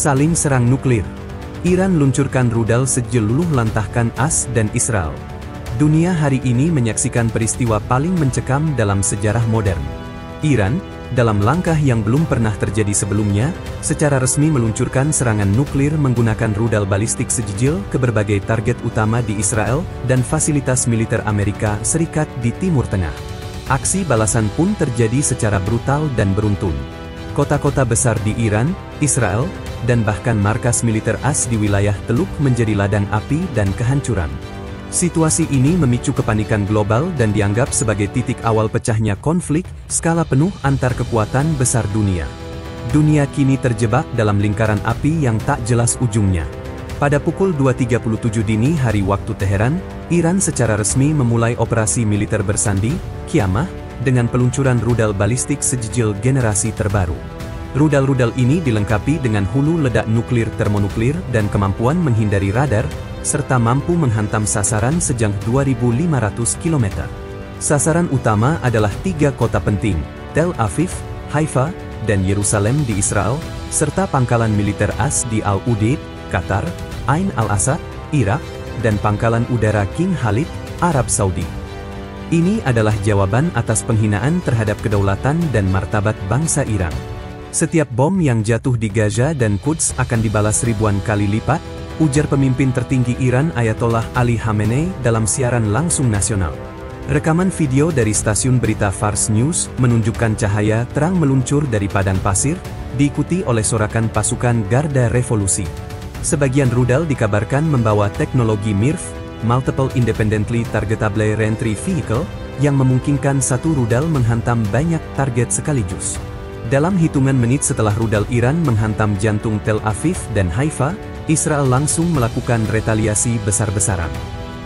Saling serang nuklir. Iran luncurkan rudal sejil luluh lantahkan AS dan Israel. Dunia hari ini menyaksikan peristiwa paling mencekam dalam sejarah modern. Iran, dalam langkah yang belum pernah terjadi sebelumnya, secara resmi meluncurkan serangan nuklir menggunakan rudal balistik sejil ke berbagai target utama di Israel dan fasilitas militer Amerika Serikat di Timur Tengah. Aksi balasan pun terjadi secara brutal dan beruntun. Kota-kota besar di Iran, Israel, dan bahkan markas militer AS di wilayah Teluk menjadi ladang api dan kehancuran. Situasi ini memicu kepanikan global dan dianggap sebagai titik awal pecahnya konflik skala penuh antar kekuatan besar dunia. Dunia kini terjebak dalam lingkaran api yang tak jelas ujungnya. Pada pukul 2.37 dini hari waktu Teheran, Iran secara resmi memulai operasi militer bersandi, Qiyamah, dengan peluncuran rudal balistik sejil generasi terbaru. Rudal-rudal ini dilengkapi dengan hulu ledak nuklir termonuklir dan kemampuan menghindari radar, serta mampu menghantam sasaran sejauh 2.500 km. Sasaran utama adalah 3 kota penting, Tel Aviv, Haifa, dan Yerusalem di Israel, serta pangkalan militer AS di Al-Udeid, Qatar, Ain al-Asad, Irak, dan pangkalan udara King Khalid, Arab Saudi. Ini adalah jawaban atas penghinaan terhadap kedaulatan dan martabat bangsa Iran. Setiap bom yang jatuh di Gaza dan Quds akan dibalas ribuan kali lipat, ujar pemimpin tertinggi Iran Ayatollah Ali Khamenei dalam siaran langsung nasional. Rekaman video dari stasiun berita Fars News menunjukkan cahaya terang meluncur dari padang pasir, diikuti oleh sorakan pasukan Garda Revolusi. Sebagian rudal dikabarkan membawa teknologi MIRV, Multiple Independently Targetable Reentry Vehicle, yang memungkinkan satu rudal menghantam banyak target sekaligus. Dalam hitungan menit setelah rudal Iran menghantam jantung Tel Aviv dan Haifa, Israel langsung melakukan retaliasi besar-besaran.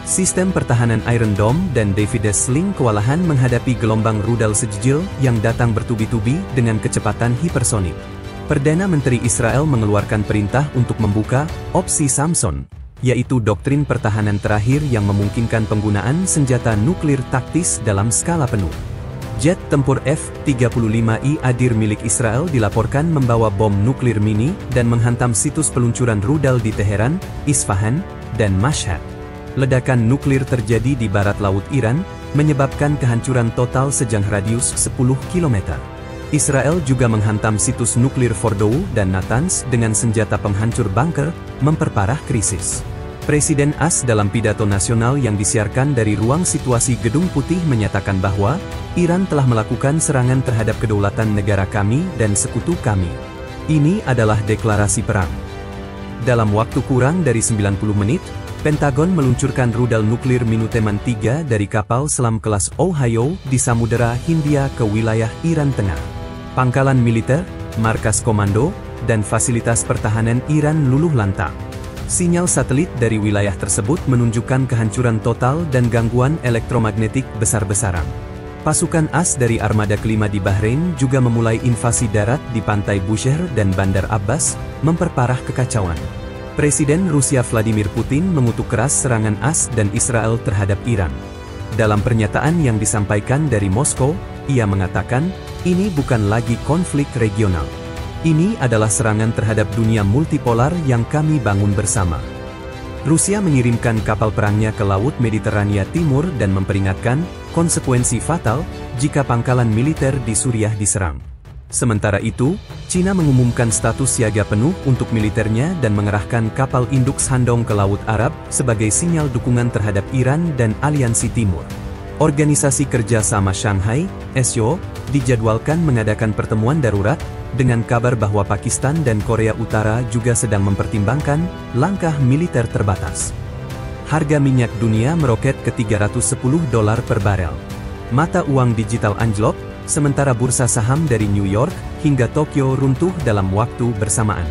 Sistem pertahanan Iron Dome dan David's Sling kewalahan menghadapi gelombang rudal sejil yang datang bertubi-tubi dengan kecepatan hipersonik. Perdana Menteri Israel mengeluarkan perintah untuk membuka opsi Samson, yaitu doktrin pertahanan terakhir yang memungkinkan penggunaan senjata nuklir taktis dalam skala penuh. Jet tempur F-35I Adir milik Israel dilaporkan membawa bom nuklir mini dan menghantam situs peluncuran rudal di Teheran, Isfahan, dan Mashhad. Ledakan nuklir terjadi di barat laut Iran, menyebabkan kehancuran total sejauh radius 10 km. Israel juga menghantam situs nuklir Fordow dan Natanz dengan senjata penghancur bunker, memperparah krisis. Presiden AS dalam pidato nasional yang disiarkan dari ruang situasi Gedung Putih menyatakan bahwa Iran telah melakukan serangan terhadap kedaulatan negara kami dan sekutu kami. Ini adalah deklarasi perang. Dalam waktu kurang dari 90 menit, Pentagon meluncurkan rudal nuklir Minuteman III dari kapal selam kelas Ohio di Samudera Hindia ke wilayah Iran Tengah. Pangkalan militer, markas komando, dan fasilitas pertahanan Iran luluh lantak. Sinyal satelit dari wilayah tersebut menunjukkan kehancuran total dan gangguan elektromagnetik besar-besaran. Pasukan AS dari Armada kelima di Bahrain juga memulai invasi darat di pantai Bushehr dan Bandar Abbas, memperparah kekacauan. Presiden Rusia Vladimir Putin mengutuk keras serangan AS dan Israel terhadap Iran. Dalam pernyataan yang disampaikan dari Moskow, ia mengatakan, ini bukan lagi konflik regional. Ini adalah serangan terhadap dunia multipolar yang kami bangun bersama. Rusia mengirimkan kapal perangnya ke Laut Mediterania Timur dan memperingatkan konsekuensi fatal jika pangkalan militer di Suriah diserang. Sementara itu, Cina mengumumkan status siaga penuh untuk militernya dan mengerahkan kapal induk Shandong ke Laut Arab sebagai sinyal dukungan terhadap Iran dan Aliansi Timur. Organisasi Kerja Sama Shanghai, SCO, dijadwalkan mengadakan pertemuan darurat, dengan kabar bahwa Pakistan dan Korea Utara juga sedang mempertimbangkan langkah militer terbatas. Harga minyak dunia meroket ke $310 per barel. Mata uang digital anjlok, sementara bursa saham dari New York hingga Tokyo runtuh dalam waktu bersamaan.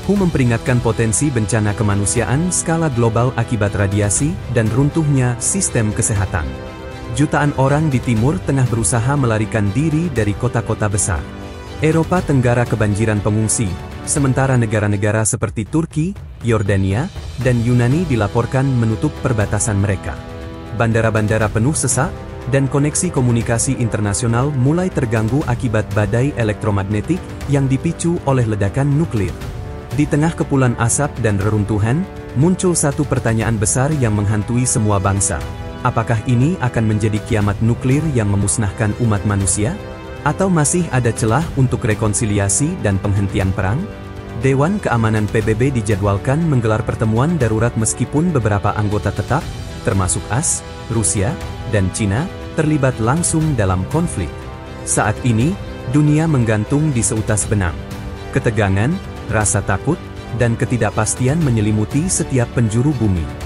WHO memperingatkan potensi bencana kemanusiaan skala global akibat radiasi dan runtuhnya sistem kesehatan. Jutaan orang di Timur Tengah berusaha melarikan diri dari kota-kota besar. Eropa Tenggara kebanjiran pengungsi, sementara negara-negara seperti Turki, Yordania, dan Yunani dilaporkan menutup perbatasan mereka. Bandara-bandara penuh sesak, dan koneksi komunikasi internasional mulai terganggu akibat badai elektromagnetik yang dipicu oleh ledakan nuklir. Di tengah kepulan asap dan reruntuhan, muncul satu pertanyaan besar yang menghantui semua bangsa. Apakah ini akan menjadi kiamat nuklir yang memusnahkan umat manusia? Atau masih ada celah untuk rekonsiliasi dan penghentian perang? Dewan Keamanan PBB dijadwalkan menggelar pertemuan darurat meskipun beberapa anggota tetap, termasuk AS, Rusia, dan Cina, terlibat langsung dalam konflik. Saat ini, dunia menggantung di seutas benang. Ketegangan, rasa takut, dan ketidakpastian menyelimuti setiap penjuru bumi.